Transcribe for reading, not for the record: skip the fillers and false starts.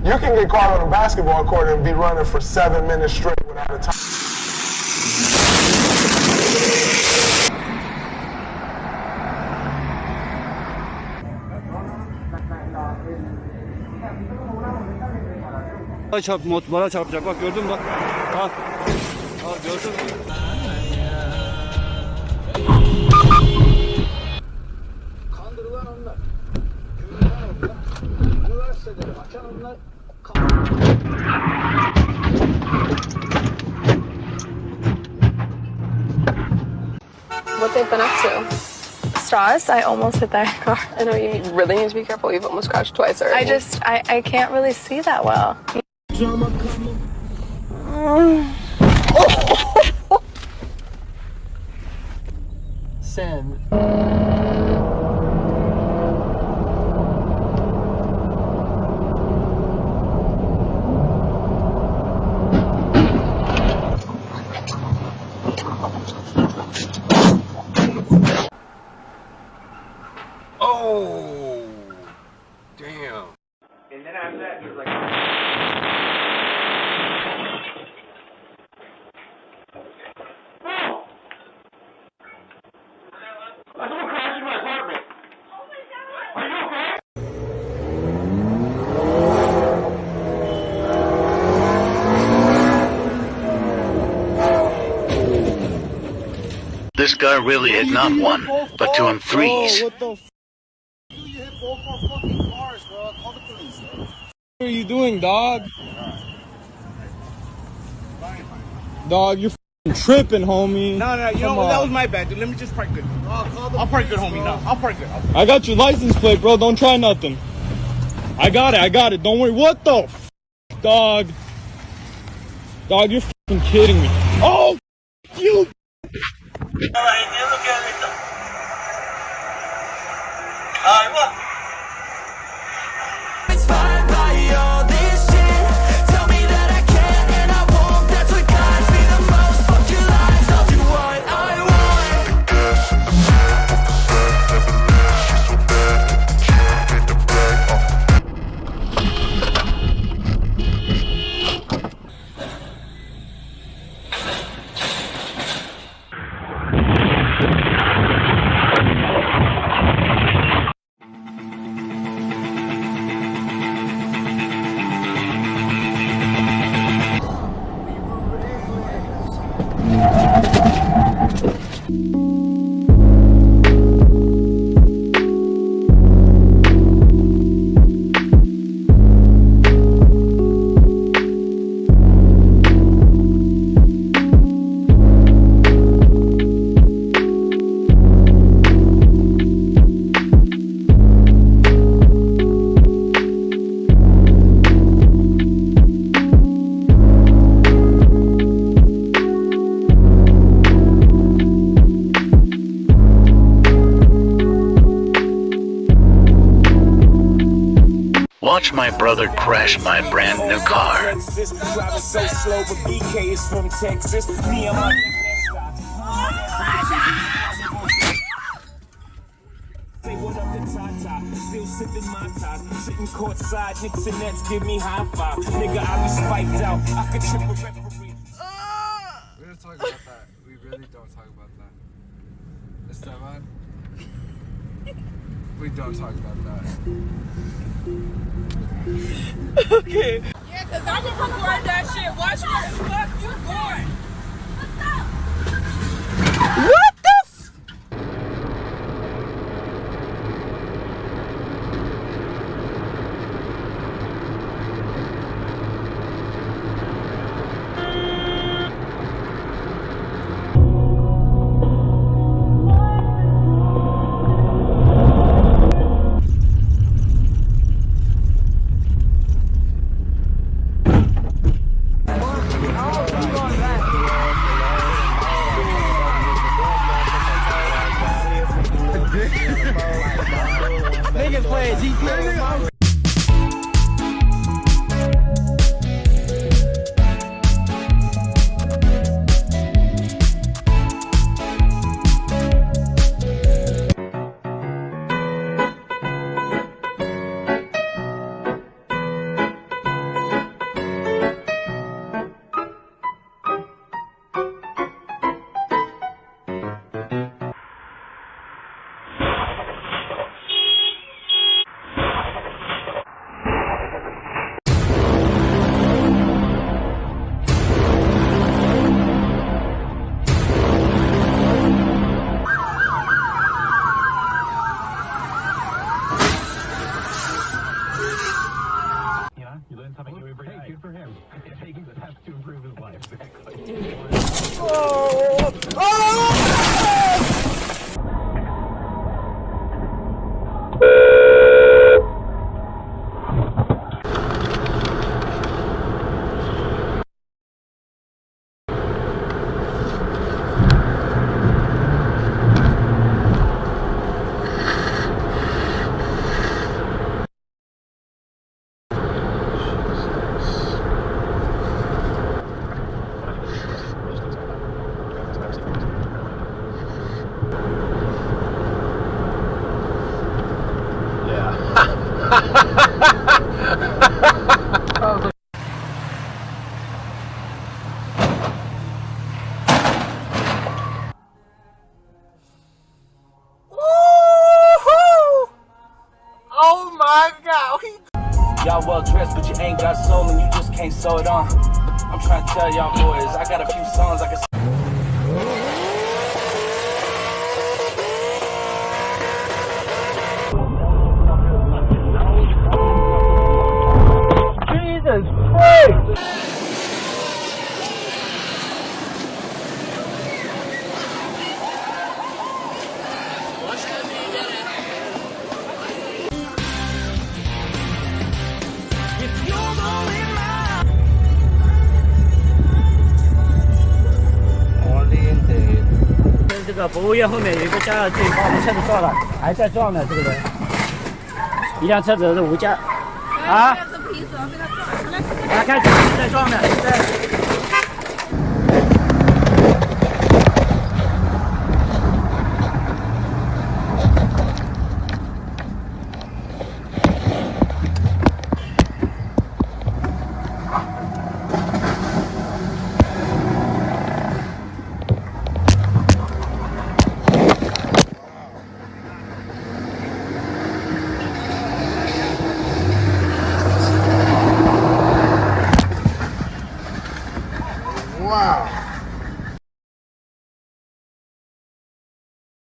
You can get caught on a basketball court and be running for 7 minutes straight without a time. Bana çarpacak, bak gördün mü bak. Ha. Ha, gördün mü? Kandırılan onlar. Güvenilen onlar. Üniversiteleri açan onlar. What they've been up to? Straws. I almost hit that car. I know you really need to be careful. You've almost crashed twice already. I can't really see that well. Sen. Oh, damn. And then after that, he was like, someone crashed in my apartment. Oh my God. Are you okay? This guy really hit not one, but two and threes. What the f? You hit both our fucking cars, bro. Call the police, bro. What are you doing, dog? Dog, you're f***ing tripping, homie. No, you know what? That was my bad, dude. Let me just park good. I'll park good, homie, now. I'll park good. I got your license plate, bro. Don't try nothing. I got it. Don't worry. What the f***, dog? Dog, you're f***ing kidding me. Oh, you. Watch my brother crash my brand new car. Driving so slow, but BK is from Texas. Me and my say what up to Tata, still sipping my top, sitting courtside, Knicks and Nets give me high five. Nigga, I be spiked out, I could trip a referee. We don't talk about that. We really don't talk about that. Esteban? We don't talk about that. Okay. Yeah, cause I'm gonna record that shit. Watch where the fuck you going. What the f? Niggas playing GTA. Y'all well dressed, but you ain't got soul and you just can't sew it on. I'm trying to tell y'all boys, I got a few songs I can. Jesus Christ!这个博物院后面有一个加油站，把我们车子撞了，还在撞呢，这个人。一辆车子是无价，啊？他开始在撞呢，在。